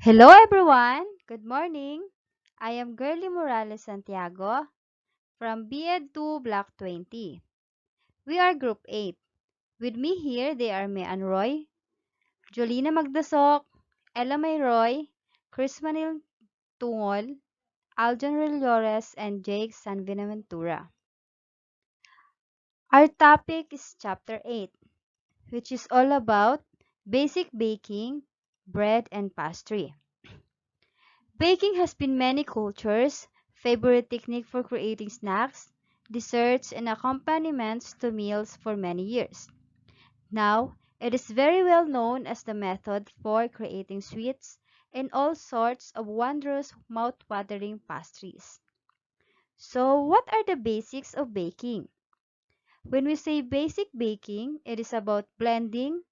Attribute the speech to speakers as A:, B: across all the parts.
A: Hello everyone! Good morning! I am Girly Morales Santiago from BEd 2 Block 20. We are Group 8. With me here they are May Roy, Jolina Magdasok, Ella May Roy, Chris Manil Tungol, Aljon Rilores, and Jake Sanvinaventura. Our topic is Chapter 8, which is all about basic baking, bread, and pastry. Baking has been many cultures' favorite technique for creating snacks, desserts, and accompaniments to meals for many years. Now, it is very well known as the method for creating sweets and all sorts of wondrous mouth-watering pastries. So, what are the basics of baking? When we say basic baking, it is about blending,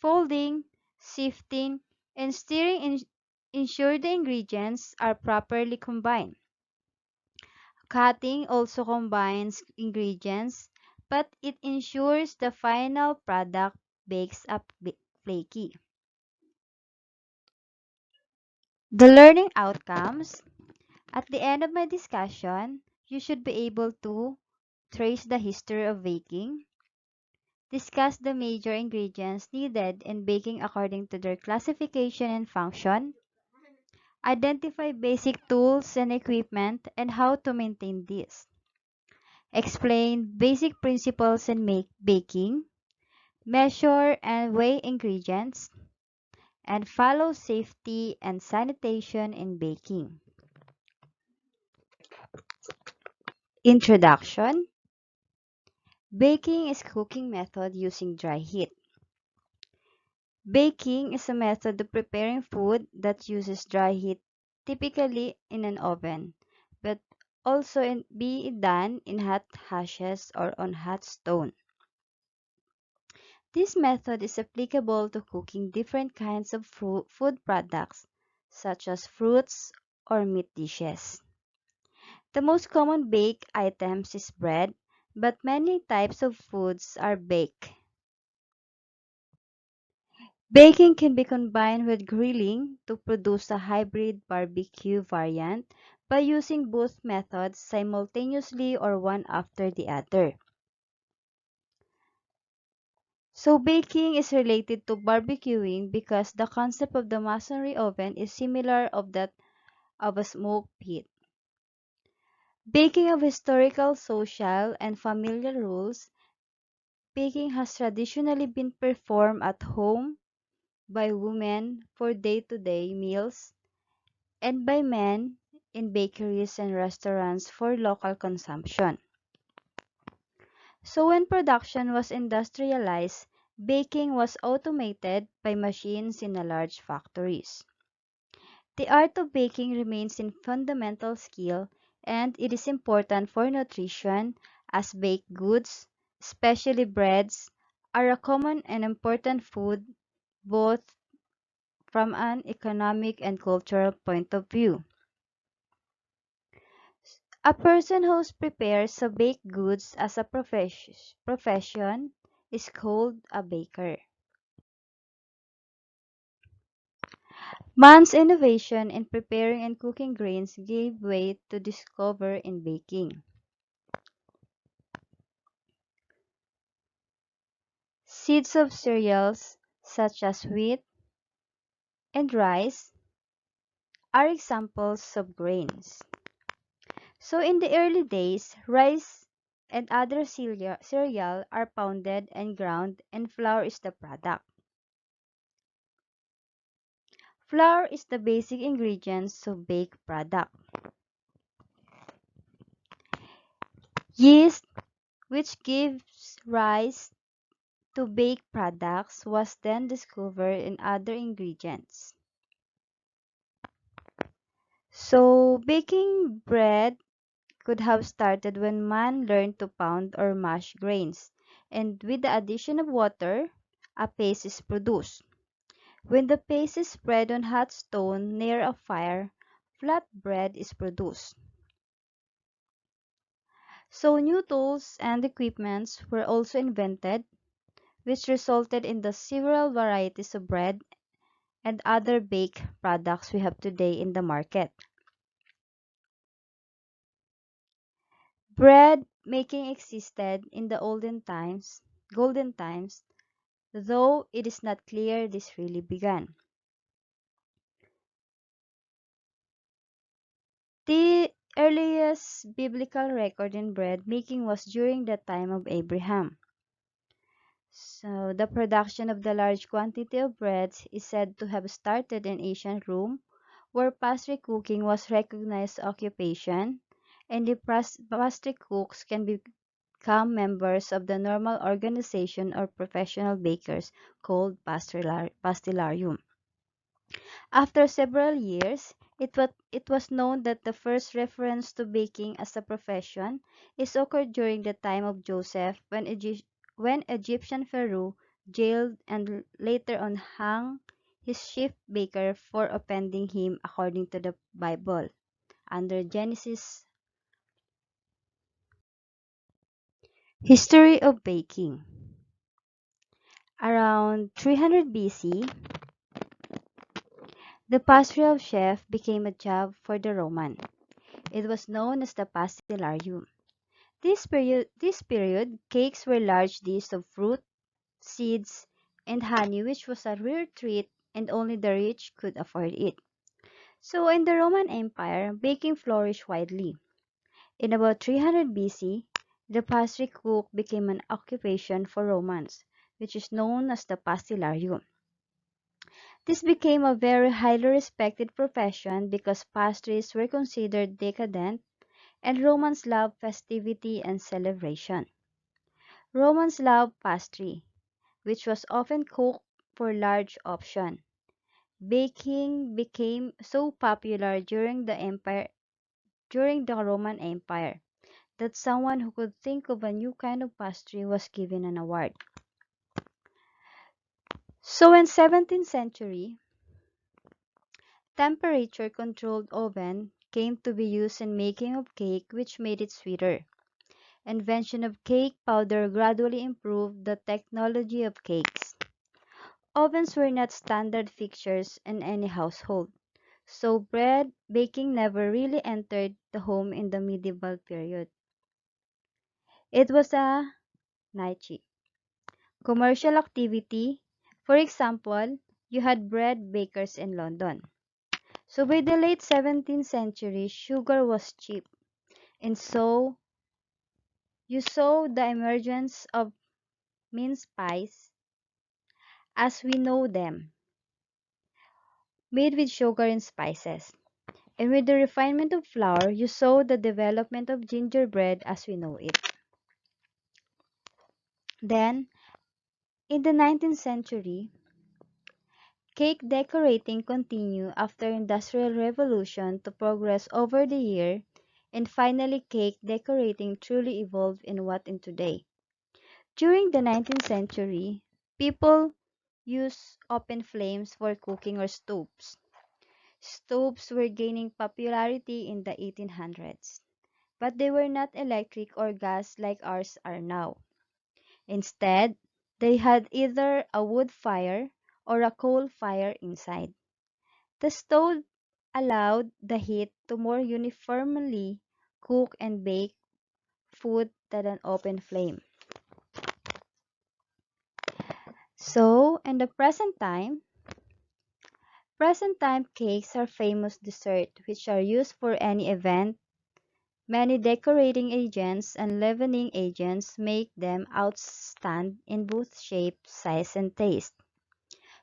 A: folding, sifting, and stirring ensure the ingredients are properly combined. Cutting also combines ingredients, but it ensures the final product bakes up flaky. The learning outcomes. At the end of my discussion, you should be able to trace the history of baking, discuss the major ingredients needed in baking according to their classification and function, identify basic tools and equipment and how to maintain these, explain basic principles in baking, measure and weigh ingredients, and follow safety and sanitation in baking. Introduction. Baking is cooking method using dry heat. Baking is a method of preparing food that uses dry heat, typically in an oven, but also be done in hot ashes or on hot stone. This method is applicable to cooking different kinds of food products, such as fruits or meat dishes. The most common baked items is bread, but many types of foods are baked. Baking can be combined with grilling to produce a hybrid barbecue variant by using both methods simultaneously or one after the other. So baking is related to barbecuing because the concept of the masonry oven is similar of that of a smoke pit. Baking of historical, social, and familial rules, baking has traditionally been performed at home by women for day-to-day meals and by men in bakeries and restaurants for local consumption. So when production was industrialized, baking was automated by machines in large factories. The art of baking remains in fundamental skill and it is important for nutrition as baked goods, especially breads, are a common and important food both from an economic and cultural point of view. A person who prepares a baked goods as a profession is called a baker. Man's innovation in preparing and cooking grains gave way to discover in baking. Seeds of cereals such as wheat and rice are examples of grains. So in the early days, rice and other cereal are pounded and ground and flour is the product. Flour is the basic ingredients of baked product. Yeast, which gives rise to baked products, was then discovered in other ingredients. So, baking bread could have started when man learned to pound or mash grains, and with the addition of water, a paste is produced. When the paste is spread on hot stone near a fire, flat bread is produced. So new tools and equipments were also invented, which resulted in the several varieties of bread and other baked products we have today in the market. Bread making existed in the golden times, though it is not clear this really began. The earliest biblical record in bread making was during the time of Abraham. So, the production of the large quantity of breads is said to have started in ancient Rome, where pastry cooking was recognized occupation, and the pastry cooks can become members of the normal organization or professional bakers called pastillarium. After several years, it was known that the first reference to baking as a profession is occurred during the time of Joseph when Egyptian Pharaoh jailed and later on hung his chief baker for offending him according to the Bible. Under Genesis. History of baking. Around 300 BC, the pastry of chef became a job for the Roman. It was known as the pastillarium. This period, cakes were large dishes of fruit, seeds, and honey, which was a rare treat and only the rich could afford it. So, in the Roman Empire, baking flourished widely. In about 300 BC, the pastry cook became an occupation for Romans, which is known as the pastillarium. This became a very highly respected profession because pastries were considered decadent and Romans loved festivity and celebration. Romans loved pastry, which was often cooked for large option. Baking became so popular during the Roman Empire that someone who could think of a new kind of pastry was given an award. So in 17th century, temperature controlled oven came to be used in making of cake which made it sweeter. Invention of cake powder gradually improved the technology of cakes. Ovens were not standard fixtures in any household, so bread baking never really entered the home in the medieval period. It was a niche commercial activity. For example, you had bread bakers in London. So by the late 17th century, sugar was cheap, and so you saw the emergence of mince pies as we know them, made with sugar and spices. And with the refinement of flour, you saw the development of gingerbread as we know it. Then, in the 19th century, cake decorating continued after Industrial Revolution to progress over the year, and finally cake decorating truly evolved in what in today. During the 19th century, people used open flames for cooking or stoves. Stoves were gaining popularity in the 1800s, but they were not electric or gas like ours are now. Instead, they had either a wood fire or a coal fire inside. The stove allowed the heat to more uniformly cook and bake food than an open flame. So, in the present time cakes are famous dessert which are used for any event. Many decorating agents and leavening agents make them outstand in both shape, size, and taste.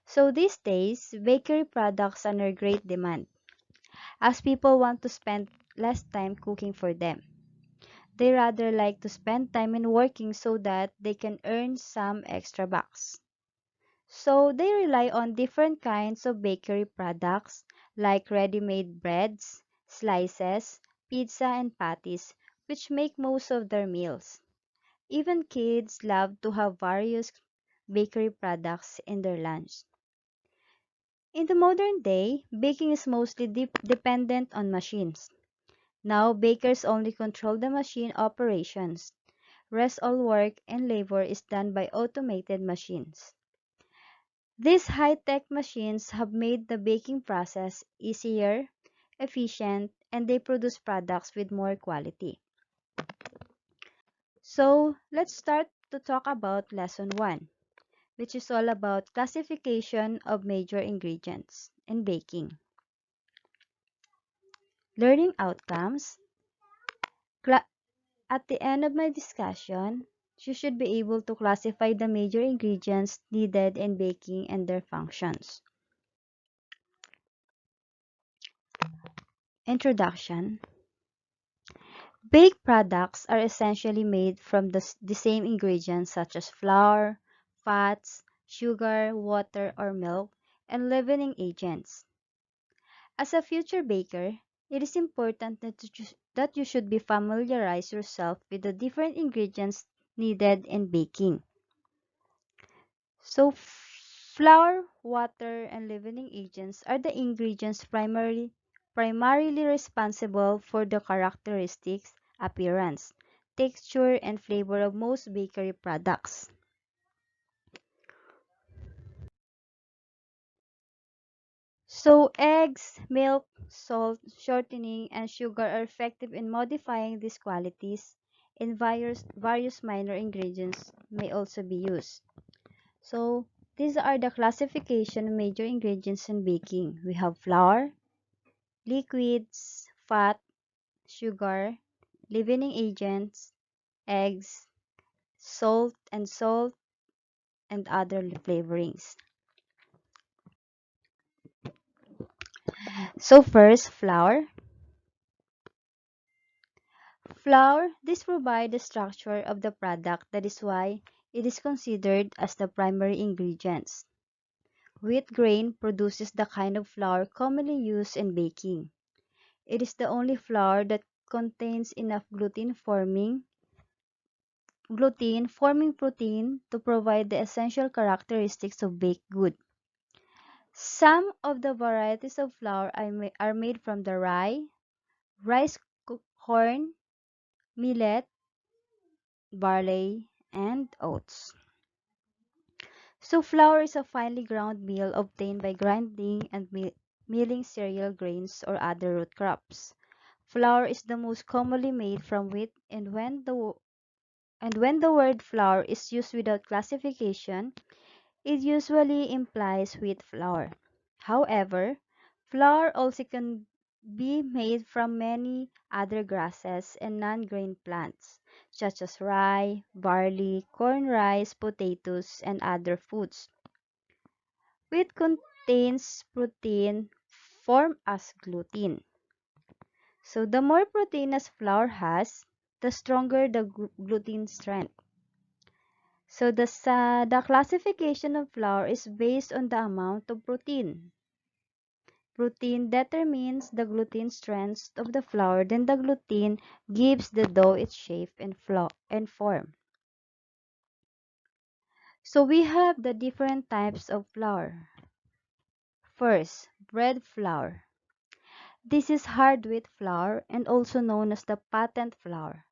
A: So these days, bakery products are under great demand, as people want to spend less time cooking for them. They rather like to spend time in working so that they can earn some extra bucks. So they rely on different kinds of bakery products like ready-made breads, slices, pizza, and patties, which make most of their meals. Even kids love to have various bakery products in their lunch. In the modern day, baking is mostly dependent on machines. Now, bakers only control the machine operations. Rest all work and labor is done by automated machines. These high-tech machines have made the baking process easier, efficient, and they produce products with more quality. So let's start to talk about lesson 1, which is all about classification of major ingredients in baking. Learning outcomes. At the end of my discussion, you should be able to classify the major ingredients needed in baking and their functions. Introduction. Baked products are essentially made from the same ingredients such as flour, fats, sugar, water or milk, and leavening agents. As a future baker, it is important that you should be familiarize yourself with the different ingredients needed in baking. So, flour, water, and leavening agents are the ingredients primarily responsible for the characteristics, appearance, texture, and flavor of most bakery products. So, eggs, milk, salt, shortening, and sugar are effective in modifying these qualities, and various minor ingredients may also be used. So, these are the classification of major ingredients in baking. We have flour, liquids, fat, sugar, leavening agents, eggs, salt, and other flavorings. So first, flour. Flour, this provides the structure of the product. That is why it is considered as the primary ingredients. Wheat grain produces the kind of flour commonly used in baking. It is the only flour that contains enough gluten forming protein to provide the essential characteristics of baked good. Some of the varieties of flour are made from the rye, rice corn, millet, barley, and oats. So flour is a finely ground meal obtained by grinding and milling cereal grains or other root crops. Flour is the most commonly made from wheat, and when the word flour is used without classification, it usually implies wheat flour. However, flour also can be made from many other grasses and non-grain plants, such as rye, barley, corn rice, potatoes, and other foods. Wheat contains protein formed as gluten. So the more protein as flour has, the stronger the gluten strength. So the classification of flour is based on the amount of protein. Protein determines the gluten strength of the flour, then the gluten gives the dough its shape and form. So we have the different types of flour. First, bread flour. This is hard wheat flour and also known as the patent flour.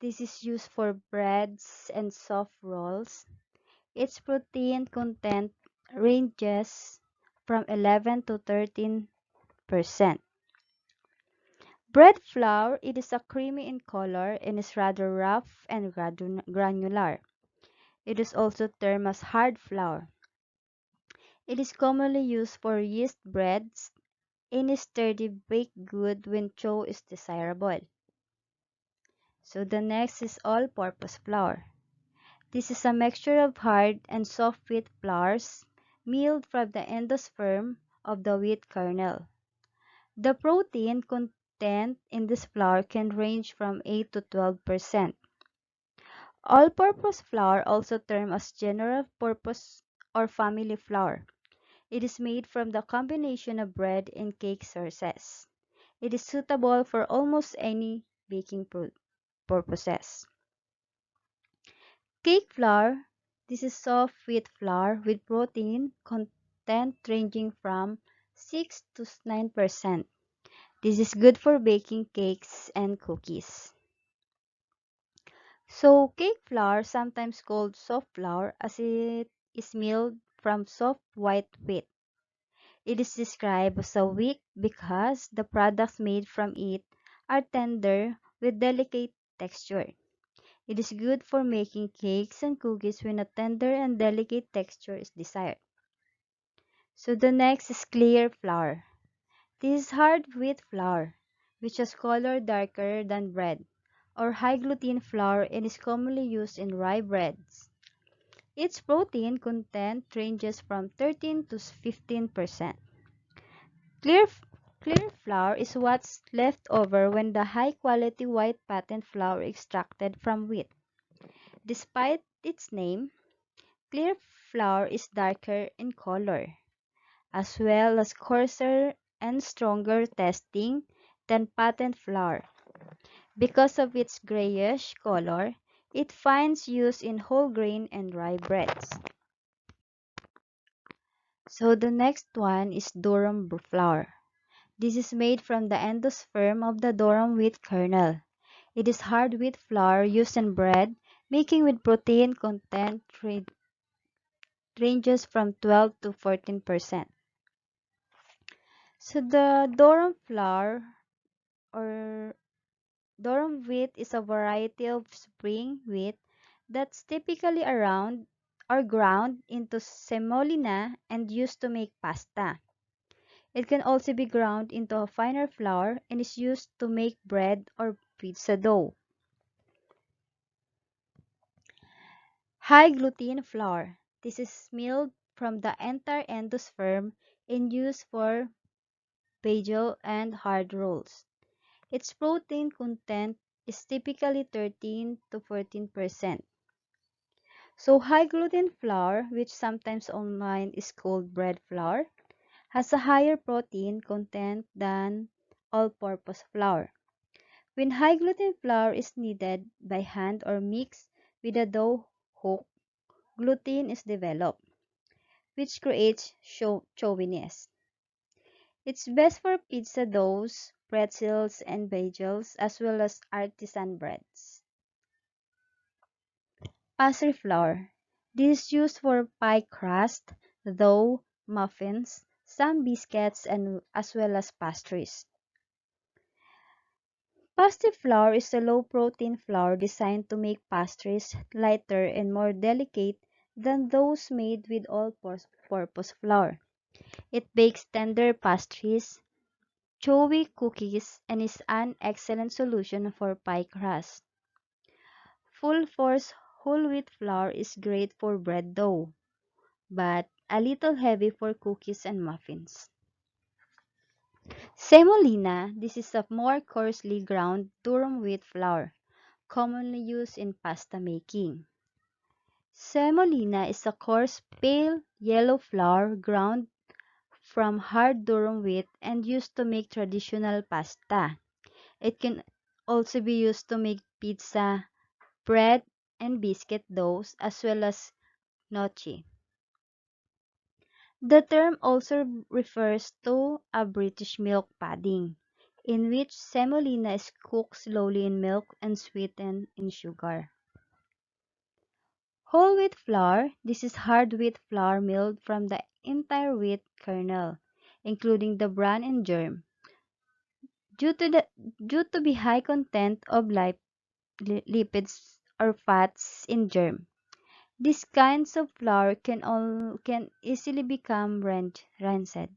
A: This is used for breads and soft rolls. Its protein content ranges from 11 to 13%. Bread flour, it is a creamy in color and is rather rough and granular. It is also termed as hard flour. It is commonly used for yeast breads, any sturdy baked good when dough is desirable. So the next is all-purpose flour. This is a mixture of hard and soft wheat flours milled from the endosperm of the wheat kernel. The protein content in this flour can range from 8 to 12%. All-purpose flour, also termed as general purpose or family flour. It is made from the combination of bread and cake sources. It is suitable for almost any baking purposes. Cake flour. This is soft wheat flour with protein content ranging from 6 to 9%. This is good for baking cakes and cookies. So, cake flour, sometimes called soft flour, as it is milled from soft white wheat. It is described as a weak because the products made from it are tender with delicate texture. It is good for making cakes and cookies when a tender and delicate texture is desired. So the next is clear flour. This is hard wheat flour, which has color darker than bread, or high gluten flour and is commonly used in rye breads. Its protein content ranges from 13 to 15%. Clear, clear flour is what's left over when the high-quality white patent flour is extracted from wheat. Despite its name, clear flour is darker in color, as well as coarser and stronger tasting than patent flour. Because of its grayish color, it finds use in whole grain and rye breads. So the next one is durum flour. This is made from the endosperm of the durum wheat kernel. It is hard wheat flour used in bread, making with protein content ranges from 12 to 14%. So the durum flour or durum wheat is a variety of spring wheat that's typically around or ground into semolina and used to make pasta. It can also be ground into a finer flour and is used to make bread or pizza dough. High gluten flour. This is milled from the entire endosperm and used for bagel and hard rolls. Its protein content is typically 13 to 14%. So high gluten flour, which sometimes online is called bread flour, has a higher protein content than all-purpose flour. When high gluten flour is kneaded by hand or mixed with a dough hook, gluten is developed, which creates chewiness. It's best for pizza doughs, pretzels, and bagels, as well as artisan breads. Pastry flour. This is used for pie crust, dough, muffins, some biscuits, and as well as pastries. Pastry flour is a low-protein flour designed to make pastries lighter and more delicate than those made with all-purpose flour. It bakes tender pastries, chewy cookies, and is an excellent solution for pie crust. Full-force whole wheat flour is great for bread dough, but a little heavy for cookies and muffins. Semolina, this is a more coarsely ground durum wheat flour, commonly used in pasta making. Semolina is a coarse, pale yellow flour ground from hard durum wheat and used to make traditional pasta. It can also be used to make pizza, bread, and biscuit doughs, as well as gnocchi. The term also refers to a British milk pudding, in which semolina is cooked slowly in milk and sweetened in sugar. Whole wheat flour. This is hard wheat flour milled from the entire wheat kernel, including the bran and germ. Due to the due to the high content of lipids or fats in germ, these kinds of flour can easily become rancid.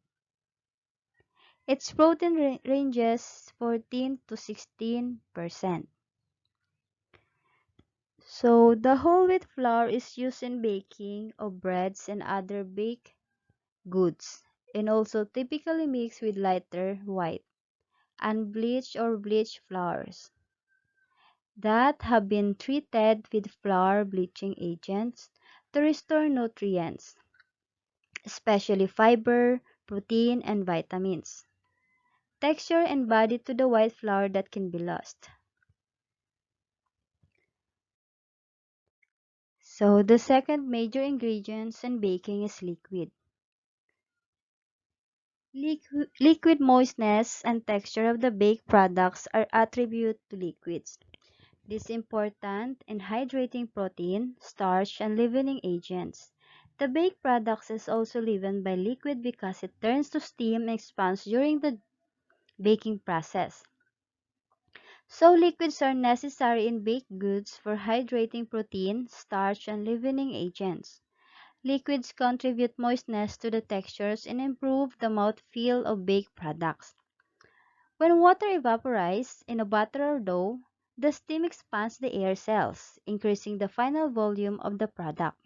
A: Its protein ranges 14 to 16%. So the whole wheat flour is used in baking of breads and other baked goods, and also typically mixed with lighter white, unbleached or bleached flours that have been treated with flour bleaching agents to restore nutrients, especially fiber, protein, and vitamins, texture, and body to the white flour that can be lost. So the second major ingredient in baking is liquid. Liquid moistness and texture of the baked products are attributed to liquids. This is important in hydrating protein, starch, and leavening agents. The baked products is also leavened by liquid because it turns to steam and expands during the baking process. So liquids are necessary in baked goods for hydrating protein, starch, and leavening agents. Liquids contribute moistness to the textures and improve the mouthfeel of baked products. When water evaporates in a batter or dough, the steam expands the air cells, increasing the final volume of the product.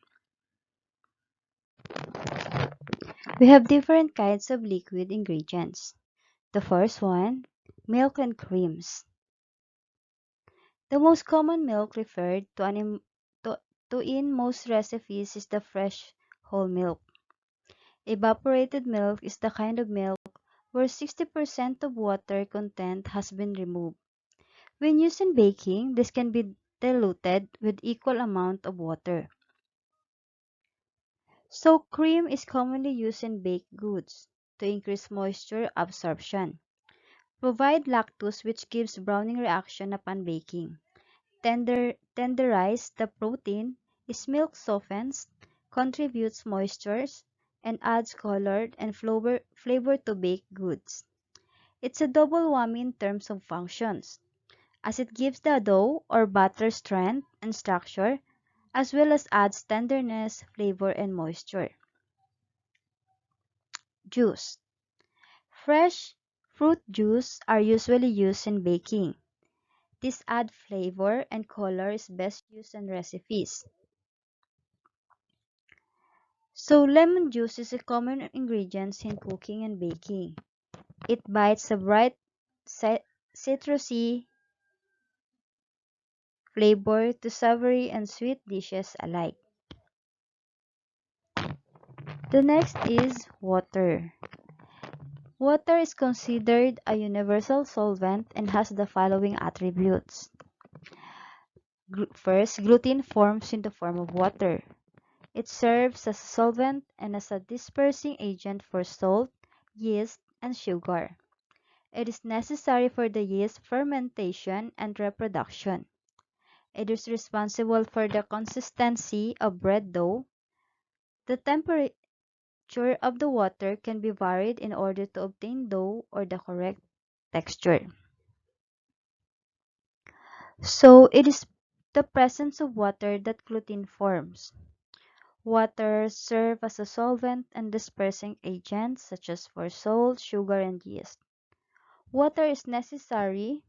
A: We have different kinds of liquid ingredients. The first one, milk and creams. The most common milk referred to in most recipes is the fresh whole milk. Evaporated milk is the kind of milk where 60% of water content has been removed. When used in baking, this can be diluted with equal amount of water. So cream is commonly used in baked goods to increase moisture absorption. Provide lactose which gives browning reaction upon baking. Tenderize the protein is milk softens, contributes moistures, and adds color and flavor to baked goods. It's a double whammy in terms of functions, as it gives the dough or batter strength and structure, as well as adds tenderness, flavor, and moisture. Juice. Fresh fruit juice are usually used in baking. This adds flavor and color is best used in recipes. So lemon juice is a common ingredient in cooking and baking. It bites a bright citrusy flavor to savory and sweet dishes alike. The next is water. Water is considered a universal solvent and has the following attributes. First, gluten forms in the form of water. It serves as a solvent and as a dispersing agent for salt, yeast, and sugar. It is necessary for the yeast fermentation and reproduction. It is responsible for the consistency of bread dough. The temperature of the water can be varied in order to obtain dough or the correct texture. So it is the presence of water that gluten forms. Water serves as a solvent and dispersing agent such as for salt, sugar, and yeast. Water is necessary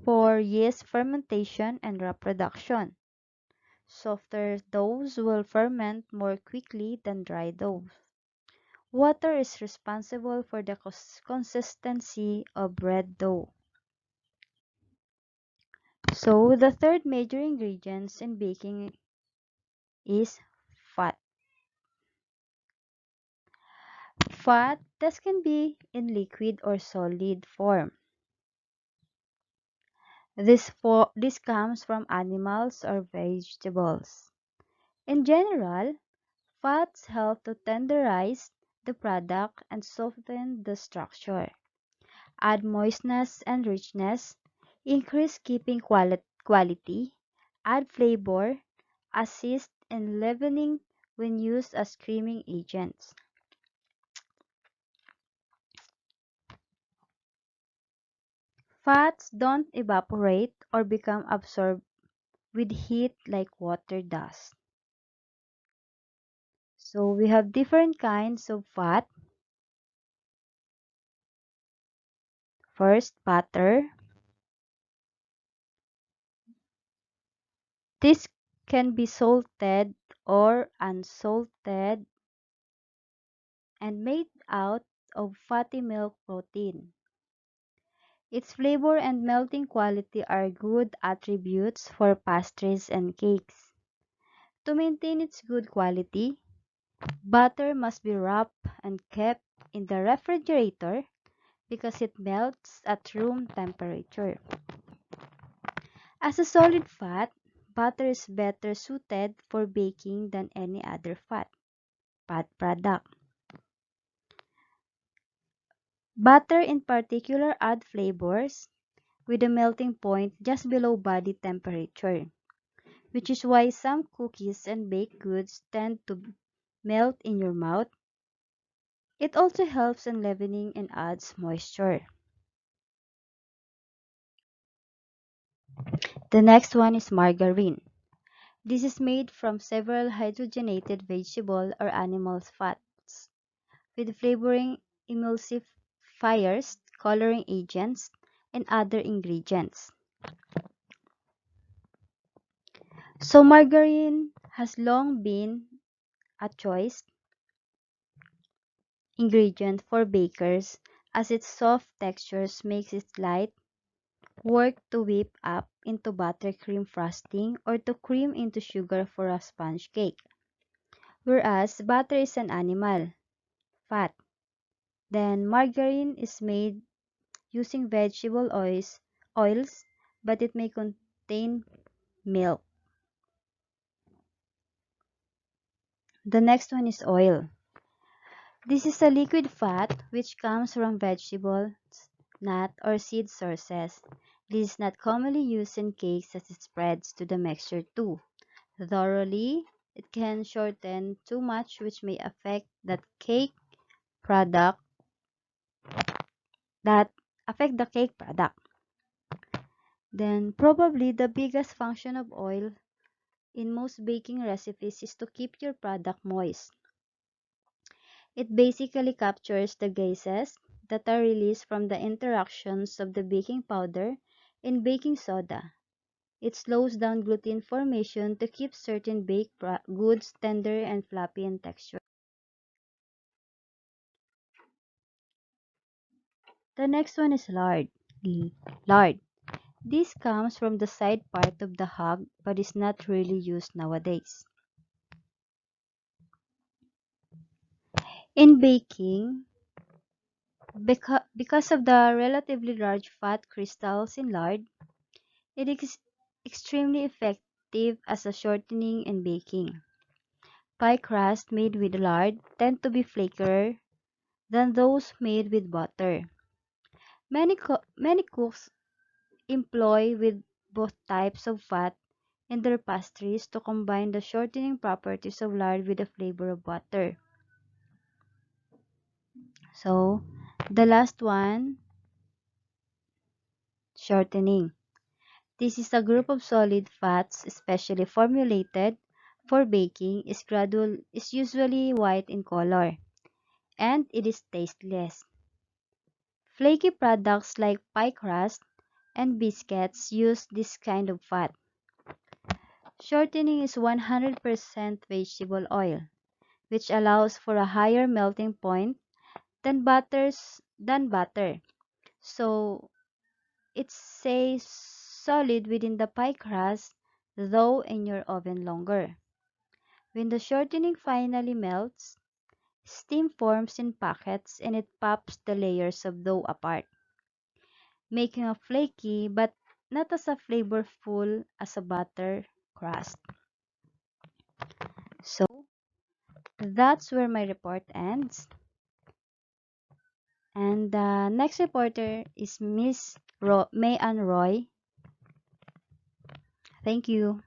A: for yeast fermentation and reproduction. Softer doughs will ferment more quickly than dry doughs. Water is responsible for the consistency of bread dough. So the third major ingredient in baking is fat. Fat, this can be in liquid or solid form. This comes from animals or vegetables. In general, fats help to tenderize the product and soften the structure, add moistness and richness, increase keeping quality, add flavor, assist in leavening when used as creaming agents. Fats don't evaporate or become absorbed with heat like water does. So we have different kinds of fat. First, butter. This can be salted or unsalted and made out of fatty milk protein. Its flavor and melting quality are good attributes for pastries and cakes. To maintain its good quality, butter must be wrapped and kept in the refrigerator because it melts at room temperature. As a solid fat, butter is better suited for baking than any other fat product. Butter in particular adds flavors with a melting point just below body temperature, which is why some cookies and baked goods tend to melt in your mouth. It also helps in leavening and adds moisture. The next one is margarine. This is made from several hydrogenated vegetable or animal fats with flavoring emulsifiers, coloring agents, and other ingredients. So margarine has long been a choice ingredient for bakers as its soft textures makes it light work to whip up into buttercream frosting or to cream into sugar for a sponge cake. Whereas butter is an animal fat, then margarine is made using vegetable oils, but it may contain milk. The next one is oil. This is a liquid fat which comes from vegetables, nut, or seed sources. This is not commonly used in cakes as it spreads to the mixture too thoroughly. It can shorten too much which may affect product that the cake product. Then probably the biggest function of oil in most baking recipes is to keep your product moist. It basically captures the gases that are released from the interactions of the baking powder and baking soda. It slows down gluten formation to keep certain goods tender and fluffy in texture. The next one is lard. Lard. This comes from the side part of the hog but is not really used nowadays. In baking, because of the relatively large fat crystals in lard, it is extremely effective as a shortening in baking. Pie crust made with lard tend to be flakier than those made with butter. Many cooks employ with both types of fat in their pastries to combine the shortening properties of lard with the flavor of butter. So, the last one, shortening. This is a group of solid fats specially formulated for baking is usually white in color and it is tasteless. Flaky products like pie crust and biscuits use this kind of fat. Shortening is 100% vegetable oil, which allows for a higher melting point than butter. So it stays solid within the pie crust, though in your oven longer. When the shortening finally melts, steam forms in packets and it pops the layers of dough apart, making a flaky but not as a flavorful as a butter crust. So that's where my report ends. And the next reporter is Miss May Ann Roy. Thank you.